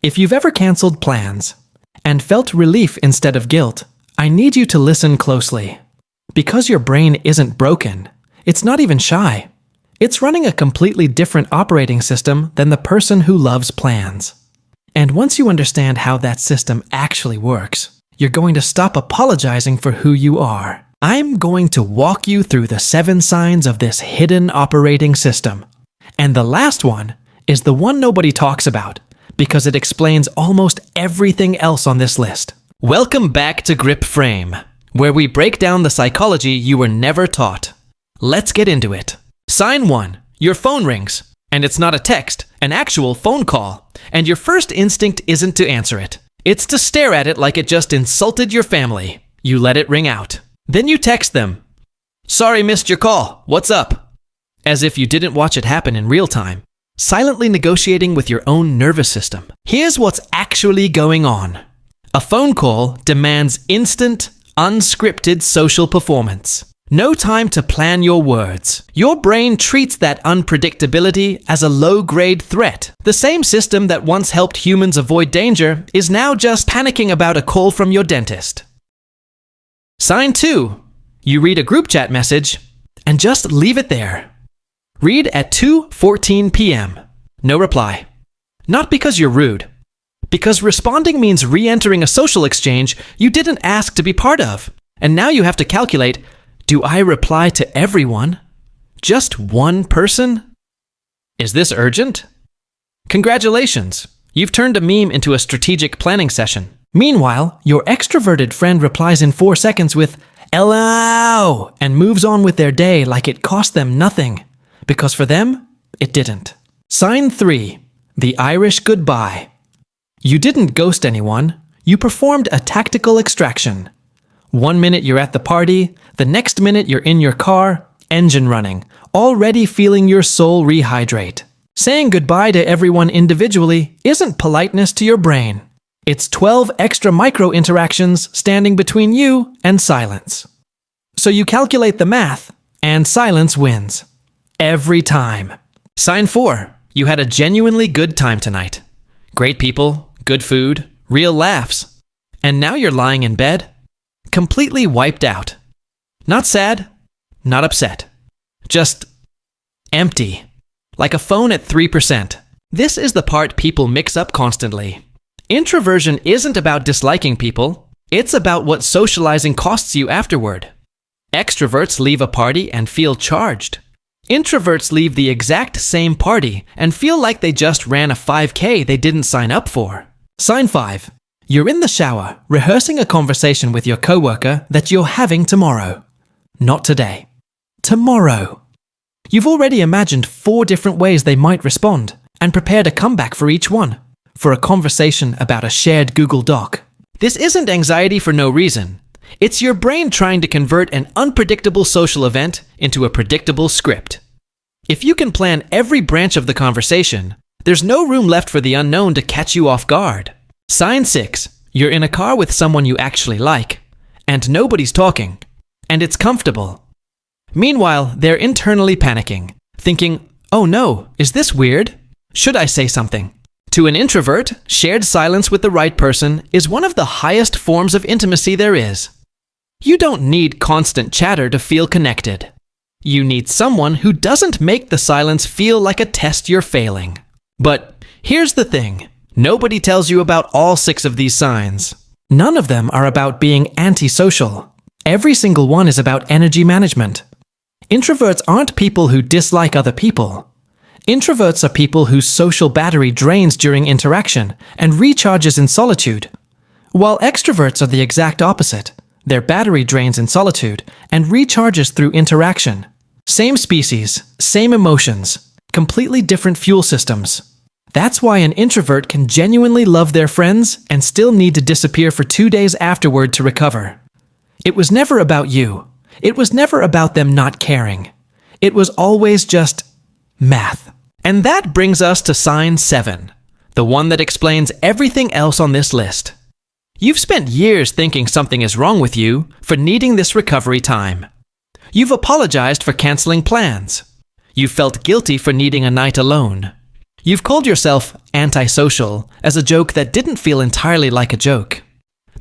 If you've ever canceled plans and felt relief instead of guilt, I need you to listen closely. Because your brain isn't broken, it's not even shy. It's running a completely different operating system than the person who loves plans. And once you understand how that system actually works, you're going to stop apologizing for who you are. I'm going to walk you through the 7 signs of this hidden operating system. And the last one is the one nobody talks about, because it explains almost everything else on this list. Welcome back to Gripframe, where we break down the psychology you were never taught. Let's get into it. Sign 1. Your phone rings. And it's not a text, an actual phone call. And your first instinct isn't to answer it. It's to stare at it like it just insulted your family. You let it ring out. Then you text them. Sorry, missed your call. What's up? As if you didn't watch it happen in real time. Silently negotiating with your own nervous system. Here's what's actually going on. A phone call demands instant, unscripted social performance. No time to plan your words. Your brain treats that unpredictability as a low-grade threat. The same system that once helped humans avoid danger is now just panicking about a call from your dentist. Sign 2. You read a group chat message and just leave it there. Read at 2:14 p.m. No reply. Not because you're rude. Because responding means re-entering a social exchange you didn't ask to be part of. And now you have to calculate, do I reply to everyone? Just one person? Is this urgent? Congratulations, you've turned a meme into a strategic planning session. Meanwhile, your extroverted friend replies in 4 seconds with "Hello" and moves on with their day like it cost them nothing. Because for them, it didn't. Sign 3. The Irish goodbye. You didn't ghost anyone, you performed a tactical extraction. 1 minute you're at the party, the next minute you're in your car, engine running, already feeling your soul rehydrate. Saying goodbye to everyone individually isn't politeness to your brain. It's 12 extra micro interactions standing between you and silence. So you calculate the math, and silence wins. Every time. Sign 4. You had a genuinely good time tonight. Great people, good food, real laughs. And now you're lying in bed, completely wiped out. Not sad, not upset. Just empty. Like a phone at 3%. This is the part people mix up constantly. Introversion isn't about disliking people. It's about what socializing costs you afterward. Extroverts leave a party and feel charged. Introverts leave the exact same party and feel like they just ran a 5K they didn't sign up for. Sign 5. You're in the shower, rehearsing a conversation with your coworker that you're having tomorrow. Not today. Tomorrow. You've already imagined 4 different ways they might respond and prepared a comeback for each one, for a conversation about a shared Google Doc. This isn't anxiety for no reason. It's your brain trying to convert an unpredictable social event into a predictable script. If you can plan every branch of the conversation, there's no room left for the unknown to catch you off guard. Sign 6. You're in a car with someone you actually like, and nobody's talking, and it's comfortable. Meanwhile, they're internally panicking, thinking, oh no, is this weird? Should I say something? To an introvert, shared silence with the right person is one of the highest forms of intimacy there is. You don't need constant chatter to feel connected. You need someone who doesn't make the silence feel like a test you're failing. But here's the thing. Nobody tells you about all 6 of these signs. None of them are about being antisocial. Every single one is about energy management. Introverts aren't people who dislike other people. Introverts are people whose social battery drains during interaction and recharges in solitude, while extroverts are the exact opposite. Their battery drains in solitude and recharges through interaction. Same species, same emotions, completely different fuel systems. That's why an introvert can genuinely love their friends and still need to disappear for 2 days afterward to recover. It was never about you. It was never about them not caring. It was always just math. And that brings us to sign 7, the one that explains everything else on this list. You've spent years thinking something is wrong with you for needing this recovery time. You've apologized for canceling plans. You've felt guilty for needing a night alone. You've called yourself antisocial as a joke that didn't feel entirely like a joke.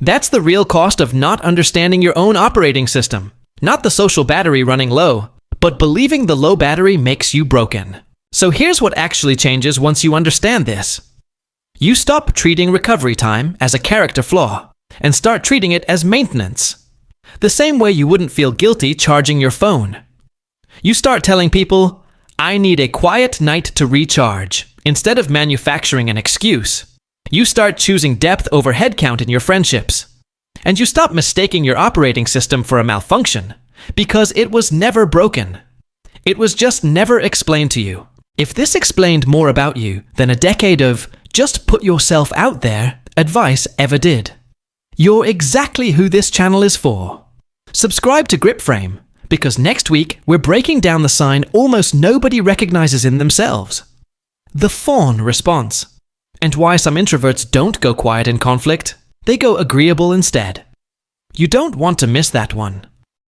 That's the real cost of not understanding your own operating system. Not the social battery running low, but believing the low battery makes you broken. So here's what actually changes once you understand this. You stop treating recovery time as a character flaw and start treating it as maintenance. The same way you wouldn't feel guilty charging your phone. You start telling people, I need a quiet night to recharge, instead of manufacturing an excuse. You start choosing depth over head count in your friendships. And you stop mistaking your operating system for a malfunction, because it was never broken. It was just never explained to you. If this explained more about you than a decade of just put yourself out there advice ever did, you're exactly who this channel is for. Subscribe to Gripframe, because next week we're breaking down the sign almost nobody recognizes in themselves. The fawn response. And why some introverts don't go quiet in conflict. They go agreeable instead. You don't want to miss that one.